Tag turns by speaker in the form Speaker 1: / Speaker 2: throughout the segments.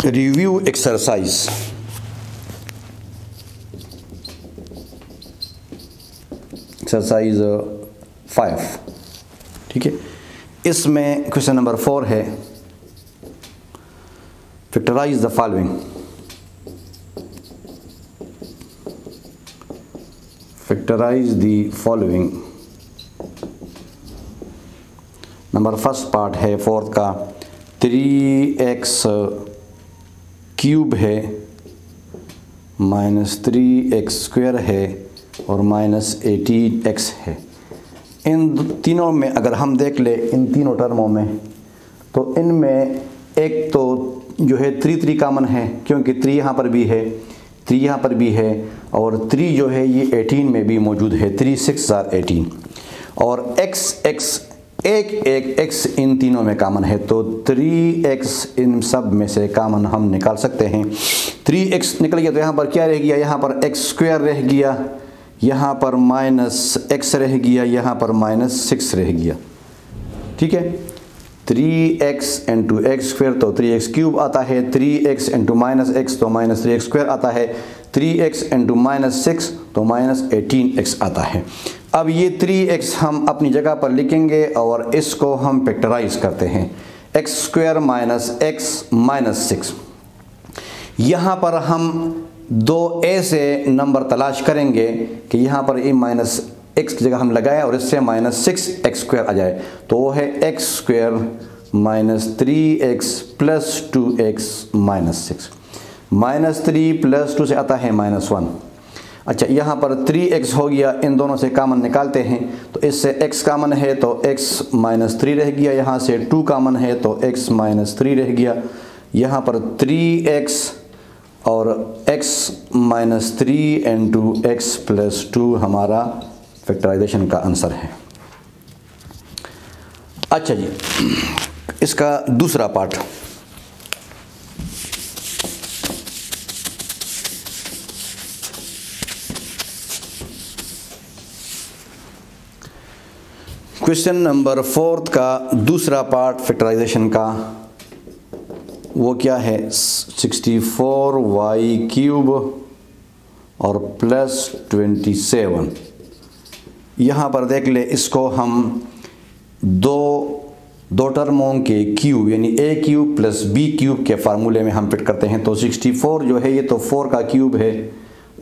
Speaker 1: Review exercise exercise 5, ठीक है। इसमें क्वेश्चन नंबर 4 है, factorize the following. Factorize the following. Number first part है 4 का, 3x क्यूब है माइनस 3x स्क्वायर है और माइनस 18x है। इन तीनों में अगर हम देख ले, इन तीनों टर्मों में, तो इनमें एक तो जो है 3 कॉमन है, क्योंकि 3 यहाँ पर भी है, 3 यहाँ पर भी है, और 3 जो है ये 18 में भी मौजूद है, 3 6 18, और x x इन तीनों में कॉमन है, तो 3x इन सब में से कॉमन हम निकाल सकते हैं। 3x निकल गया तो यहाँ पर क्या रह गया, यहाँ पर x स्क्वायर रह गया, यहाँ पर माइनस x रह गया, यहाँ पर माइनस 6 रह गया, ठीक है। 3x इंटू एक्स स्क्वायर तो 3x क्यूब आता है, 3x इंटू माइनस x तो माइनस 3x स्क्वायर आता है, 3x इंटू माइनस 6 तो माइनस 18x आता है। अब ये 3x हम अपनी जगह पर लिखेंगे और इसको हम फैक्टराइज करते हैं, x square minus x minus 6। यहाँ पर हम दो ऐसे नंबर तलाश करेंगे कि यहाँ पर ये माइनस x की जगह हम लगाएं और इससे माइनस 6x स्क्वायर आ जाए, तो वो है x square minus 3x plus 2x minus 6। Minus 3 plus 2 से आता है माइनस 1। अच्छा, यहाँ पर 3x हो गया, इन दोनों से कॉमन निकालते हैं, तो इससे x कॉमन है तो x माइनस 3 रह गया, यहाँ से 2 कॉमन है तो x माइनस 3 रह गया, यहाँ पर 3x और x minus 3 into x plus 2 हमारा फैक्टराइजेशन का आंसर है। अच्छा जी, इसका दूसरा पार्ट, क्वेश्चन नंबर 4 का दूसरा पार्ट फैक्टराइजेशन का, वो क्या है, 64y क्यूब और प्लस 27। यहाँ पर देख ले, इसको हम दो टर्मों के क्यूब यानी a cube plus b cube के फार्मूले में हम फिट करते हैं। तो 64 जो है ये तो 4 का क्यूब है,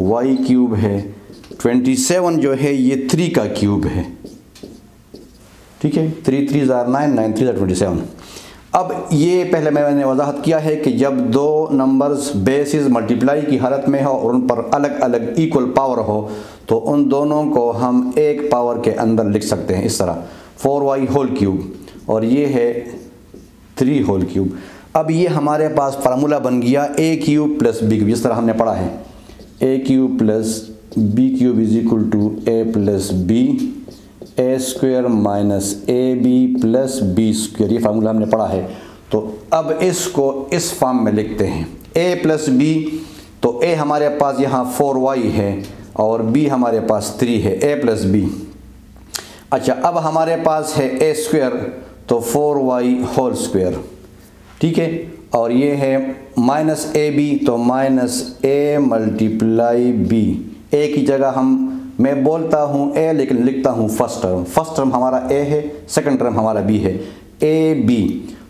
Speaker 1: y क्यूब है, 27 जो है ये 3 का क्यूब है, ठीक है। 3 3 9, 9 3 27। अब ये पहले मैंने वजाहत किया है कि जब दो नंबर्स बेसिस मल्टीप्लाई की हालत में हो और उन पर अलग अलग इक्वल पावर हो, तो उन दोनों को हम एक पावर के अंदर लिख सकते हैं, इस तरह 4y होल क्यूब और ये है 3 होल क्यूब। अब ये हमारे पास फार्मूला बन गया a cube plus b cube, जिस तरह हमने पढ़ा है, a cube plus b cube is equal to a plus b, a square minus ab plus b square, ये फार्मूला हमने पढ़ा है। तो अब इसको इस फॉर्म में लिखते हैं, a प्लस b, तो a हमारे पास यहाँ 4y है और b हमारे पास 3 है, a प्लस b। अच्छा, अब हमारे पास है a स्क्वायर तो 4y होल स्क्वायर, ठीक है, और ये है माइनस ab तो minus a multiply b। a की जगह मैं बोलता हूँ a लेकिन लिखता हूँ फर्स्ट टर्म हमारा a है, सेकंड टर्म हमारा b है, ab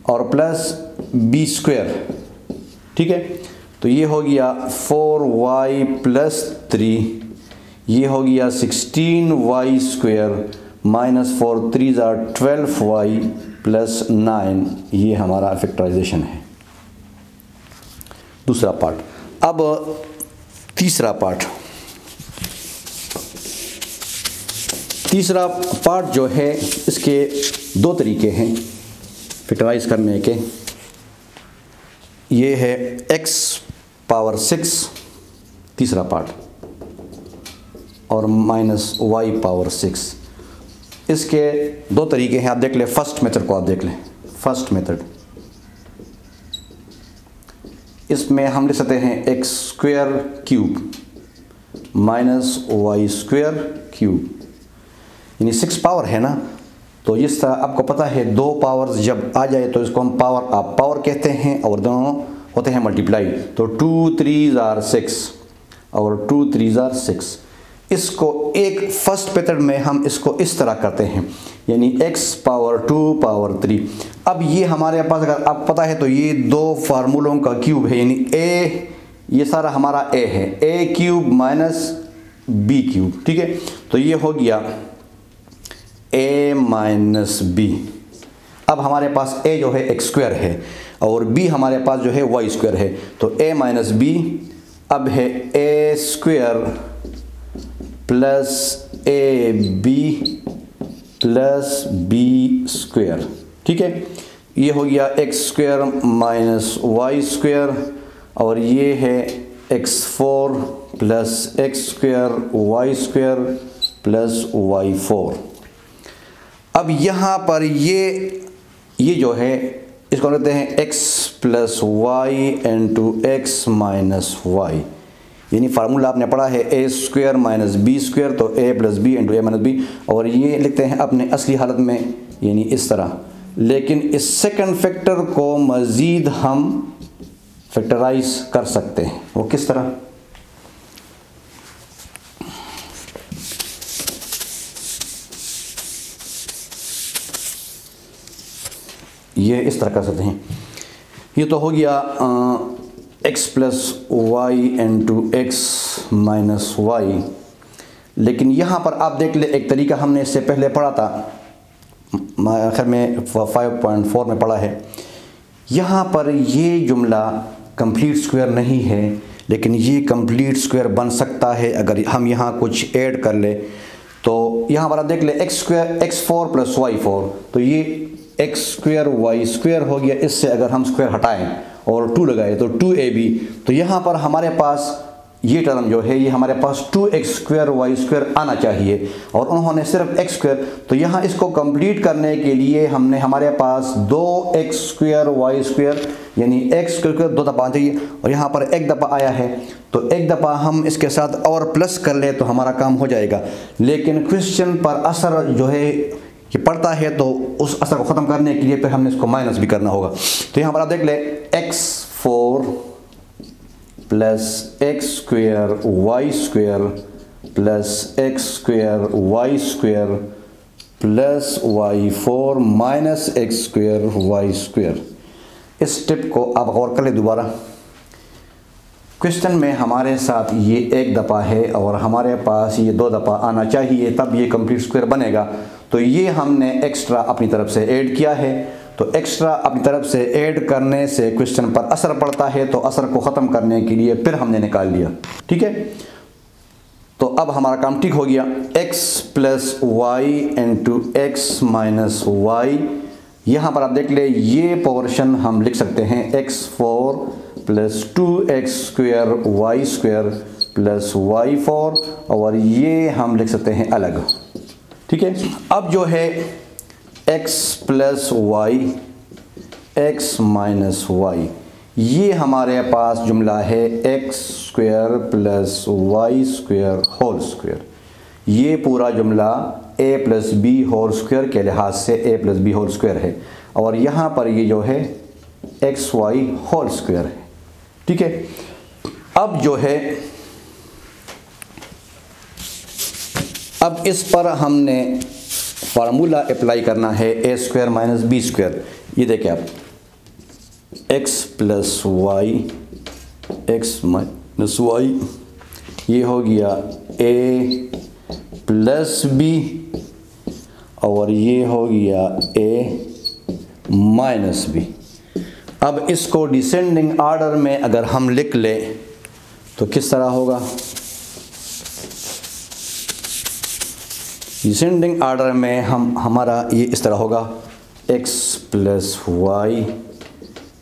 Speaker 1: और प्लस b स्क्वायर, ठीक है। तो ये हो गया 4y प्लस 3, ये हो गया 16y square minus 4 3 12y plus 9, ये हमारा फैक्टराइजेशन है, दूसरा पार्ट। अब तीसरा पार्ट, तीसरा पार्ट जो है, इसके दो तरीके हैं फैक्टराइज करने के। ये है x पावर 6 तीसरा पार्ट और माइनस y पावर 6। इसके दो तरीके हैं, आप देख ले, फर्स्ट मेथड को आप देख लें। फर्स्ट मेथड, इसमें हम लिख सकते हैं x square cube minus y square cube, यानी 6 पावर है ना, तो जिस तरह आपको पता है दो पावर्स जब आ जाए तो इसको हम पावर ऑफ पावर कहते हैं और दोनों होते हैं मल्टीप्लाई, तो 2 3 आर 6 और 2 3 आर 6। इसको एक फर्स्ट मेथड में हम इसको इस तरह करते हैं, यानी x पावर 2 पावर 3। अब ये हमारे पास अगर आप पता है तो ये दो फार्मूलों का क्यूब है, यानी a, ये सारा हमारा a है, a cube minus b cube, ठीक है। तो ये हो गया a माइनस b। अब हमारे पास a जो है x स्क्वायर है और b हमारे पास जो है y स्क्वायर है, तो a माइनस b अब है a square plus A B plus B square, ठीक है। ये हो गया X square minus Y square और ये है x4 plus X square Y square plus y4। अब यहाँ पर ये जो है इसको कहते हैं x plus Y into X minus Y, यानी फार्मूला आपने पढ़ा है a square minus B square, तो a plus B into A minus B, और ये लिखते हैं अपने असली हालत में यानी इस तरह। लेकिन इस सेकंड फैक्टर को मज़ीद हम फैक्टराइज कर सकते हैं, वो किस तरह? ये इस तरह कर सकते हैं। ये तो हो गया x plus Y into X minus Y, लेकिन यहाँ पर आप देख ले एक तरीका हमने इससे पहले पढ़ा था, आखिर में 5.4 में पढ़ा है। यहाँ पर ये जुमला कंप्लीट स्क्वायर नहीं है, लेकिन ये कंप्लीट स्क्वायर बन सकता है अगर हम यहाँ कुछ ऐड कर ले। तो यहाँ पर आप देख ले x square x4 plus y4, तो ये एक्स स्क्वायर वाई स्क्वायर हो गया। इससे अगर हम स्क्वायर हटाएं और 2 लगाए तो 2ab, तो यहाँ पर हमारे पास ये टर्म जो है ये हमारे पास 2x स्क्वायर वाई स्क्वायर आना चाहिए, और उन्होंने सिर्फ x स्क्वायर। तो यहाँ इसको कंप्लीट करने के लिए हमने हमारे पास 2x स्क्वायर वाई स्क्वायर यानी x स्क्वायर 2 दफ़ा चाहिए, और यहाँ पर 1 दफ़ा आया है, तो 1 दफ़ा हम इसके साथ और प्लस कर ले तो हमारा काम हो जाएगा। लेकिन क्वेश्चन पर असर जो है ये पड़ता है, तो उस असर को ख़त्म करने के लिए फिर हमने इसको माइनस भी करना होगा। तो यहाँ पर आप देख ले x4 plus X square Y square plus X square Y square plus y4 minus X square Y square. इस स्टेप को आप गौर कर ले दोबारा। क्वेश्चन में हमारे साथ ये 1 दफ़ा है और हमारे पास ये 2 दफ़ा आना चाहिए, तब ये कंप्लीट स्क्वायर बनेगा। तो ये हमने एक्स्ट्रा अपनी तरफ से ऐड किया है, तो एक्स्ट्रा अपनी तरफ से ऐड करने से क्वेश्चन पर असर पड़ता है, तो असर को ख़त्म करने के लिए फिर हमने निकाल लिया, ठीक है। तो अब हमारा काम ठीक हो गया। x plus Y into X minus Y, यहाँ पर आप देख ले ये पोर्शन हम लिख सकते हैं x4 plus 2x square Y square plus y4, और ये हम लिख सकते हैं अलग, ठीक है। अब जो है x plus Y X minus Y, ये हमारे पास जुमला है x square plus Y square whole square. ये पूरा जुमला a plus B whole square के लिहाज से a plus B whole square है, और यहाँ पर ये जो है एक्स वाई होल स्क्वायर है, ठीक है। अब जो है अब इस पर हमने फार्मूला अप्लाई करना है a square minus B square. ये देखें आप, x plus Y X minus Y, ये हो गया a प्लस बी और ये हो गया a माइनस बी। अब इसको डिसेंडिंग आर्डर में अगर हम लिख ले तो किस तरह होगा? डिसेंडिंग आर्डर में हमारा ये इस तरह होगा, x plus Y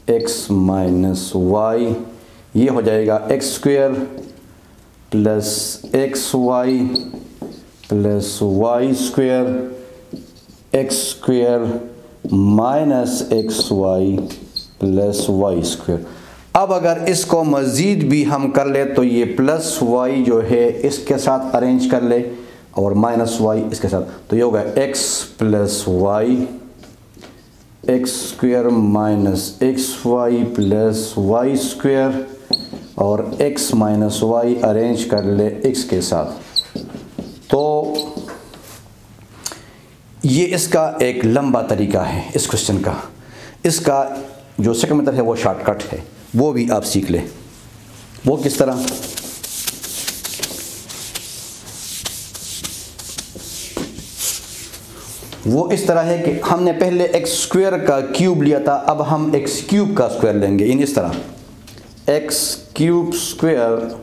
Speaker 1: X minus Y, ये हो जाएगा X square plus X Y plus Y square X square minus X Y plus Y square. अब अगर इसको मज़ीद भी हम कर ले तो ये प्लस वाई जो है इसके साथ अरेंज कर ले और माइनस वाई इसके साथ, तो ये होगा x plus Y X square minus X Y plus Y square और x माइनस वाई अरेंज कर ले x के साथ। तो ये इसका एक लंबा तरीका है इस क्वेश्चन का। इसका जो सेकंड मेथड है वो शॉर्टकट है, वो भी आप सीख लें। वो किस तरह? वो इस तरह है कि हमने पहले एक्स स्क्वायर का क्यूब लिया था, अब हम एक्स क्यूब का स्क्वायर लेंगे। इन इस तरह X cube square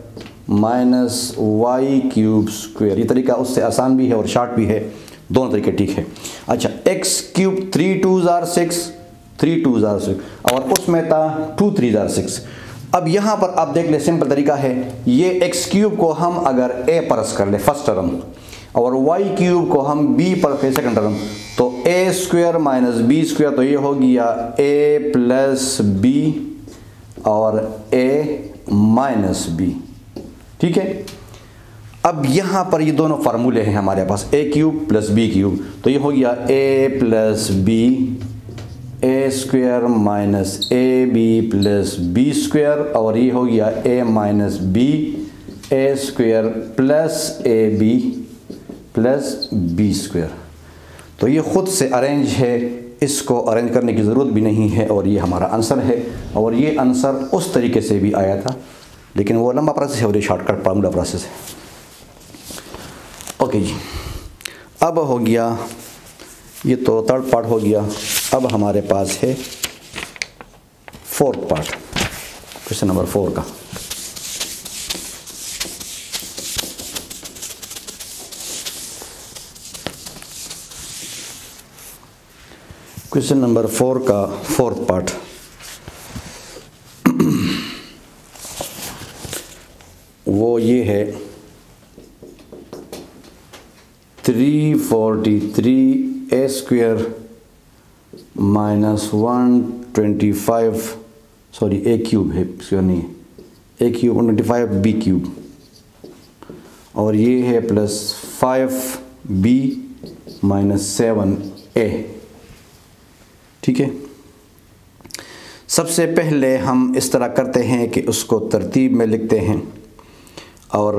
Speaker 1: minus Y cube square. ये तरीका उससे आसान भी है और शॉर्ट भी है, दोनों तरीके ठीक है। अच्छा, एक्स क्यूब 3 2 6, 3 2 6 और उसमें था 2 3 6। अब यहाँ पर आप देख ले, सिंपल तरीका है। ये एक्स क्यूब को हम अगर ए परस कर ले फर्स्ट टर्म और वाई क्यूब को हम बी पर सेकंड टर्म, तो ए स्क्वायर माइनस बी स्क्वायर, तो ये हो गया ए प्लस बी और ए माइनस बी। ठीक है। अब यहाँ पर ये दोनों फार्मूले हैं हमारे पास, A cube plus B cube, तो ये हो गया A plus B A square minus A B plus B square और ये हो गया A minus B A square plus A B plus B square. तो ये ख़ुद से अरेंज है, इसको अरेंज करने की ज़रूरत भी नहीं है और ये हमारा आंसर है। और ये आंसर उस तरीके से भी आया था, लेकिन वो लंबा प्रोसेस है और ये शॉर्टकट फार्मूला प्रोसेस है। ओके जी, अब हो गया ये तो थर्ड पार्ट हो गया। अब हमारे पास है फोर्थ पार्ट, क्वेश्चन नंबर 4 का। क्वेश्चन नंबर 4 का फोर्थ पार्ट। वो ये है 343 ए स्क्वायर माइनस 125, सॉरी ए क्यूब है, स्क्वायर नहीं है, ए क्यूब 125 बी क्यूब और ये है प्लस 5b माइनस 7a। ठीक है। सबसे पहले हम इस तरह करते हैं कि उसको तरतीब में लिखते हैं और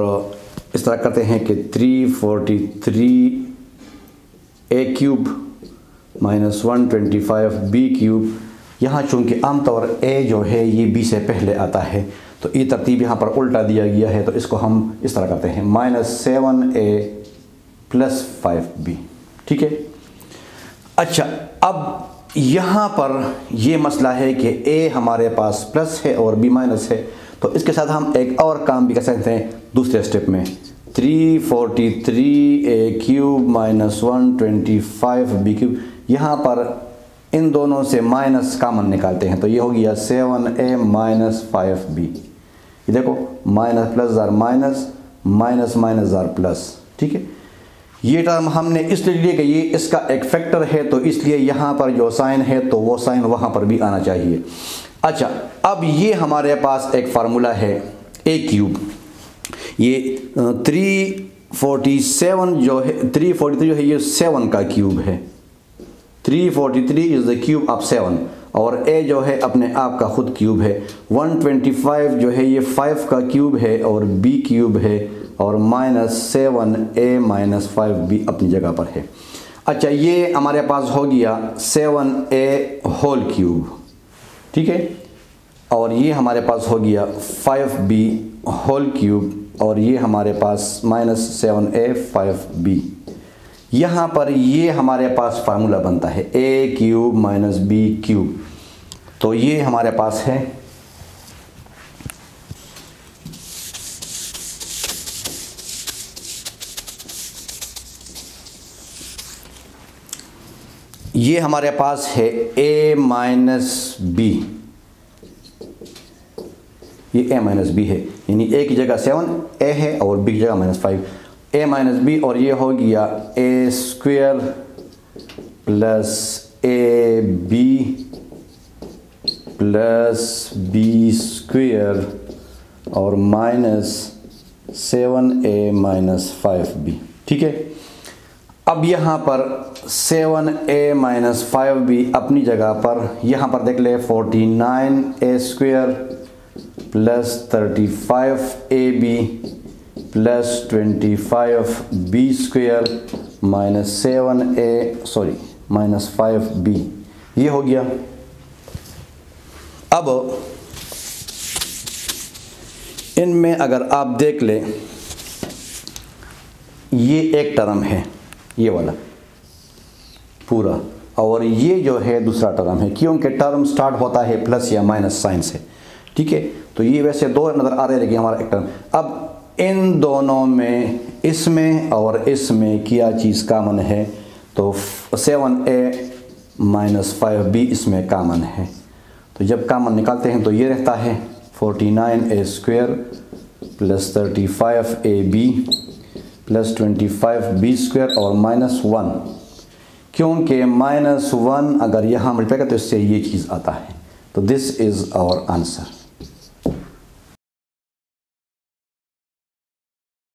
Speaker 1: इस तरह करते हैं कि 343 ए क्यूब माइनस 125 बी क्यूब। यहाँ चूँकि आमतौर ए जो है ये बी से पहले आता है, तो ये तरतीब यहाँ पर उल्टा दिया गया है, तो इसको हम इस तरह करते हैं माइनस 7a प्लस 5b। ठीक है। अच्छा, अब यहाँ पर ये मसला है कि ए हमारे पास प्लस है और बी माइनस है, तो इसके साथ हम एक और काम भी कर सकते हैं दूसरे स्टेप में। 343 ए क्यूब माइनस 125 बी क्यूब, यहाँ पर इन दोनों से माइनस कामन निकालते हैं, तो ये हो गया 7a माइनस 5b। ये देखो minus plus jar minus, minus minus jar plus. ठीक है। ये टर्म हमने इसलिए लिए कि ये इसका एक फैक्टर है, तो इसलिए यहाँ पर जो साइन है तो वो साइन वहाँ पर भी आना चाहिए। अच्छा, अब ये हमारे पास एक फार्मूला है ए क्यूब। ये 347 जो है 343 जो है ये 7 का क्यूब है। 343 इज़ द क्यूब ऑफ 7 और ए जो है अपने आप का खुद क्यूब है। 125 जो है ये 5 का क्यूब है और बी क्यूब है और माइनस 7a माइनस 5b अपनी जगह पर है। अच्छा, ये हमारे पास हो गया 7a होल क्यूब। ठीक है। और ये हमारे पास हो गया 5b होल क्यूब और ये हमारे पास माइनस 7a 5b। यहाँ पर ये हमारे पास फार्मूला बनता है a cube minus b cube. तो ये हमारे पास है ये हमारे पास है a माइनस बी, ये a माइनस बी है, यानी a की जगह 7a है और b की जगह माइनस 5, a माइनस बी और ये हो गया a square plus A B plus B square और माइनस 7a माइनस 5b। ठीक है। अब यहाँ पर 7a माइनस 5b अपनी जगह पर, यहाँ पर देख ले 49a square plus 35ab plus 25b square minus 5b, ये हो गया। अब इनमें अगर आप देख ले, ये एक टर्म है ये वाला पूरा, और ये जो है दूसरा टर्म है, क्योंकि टर्म स्टार्ट होता है प्लस या माइनस साइन से, ठीक है। तो ये वैसे दो नज़र आ रहे हैं लेकिन हमारा एक टर्म। अब इन दोनों में, इसमें और इसमें क्या चीज़ कामन है, तो 7a माइनस 5b इसमें कामन है। तो जब कामन निकालते हैं तो ये रहता है 49a square plus 35ab plus 25b square और माइनस 1, क्योंकि माइनस 1 अगर यहाँ मल्टीप्लाई करते तो इससे ये चीज़ आता है। तो दिस इज़ आवर आंसर।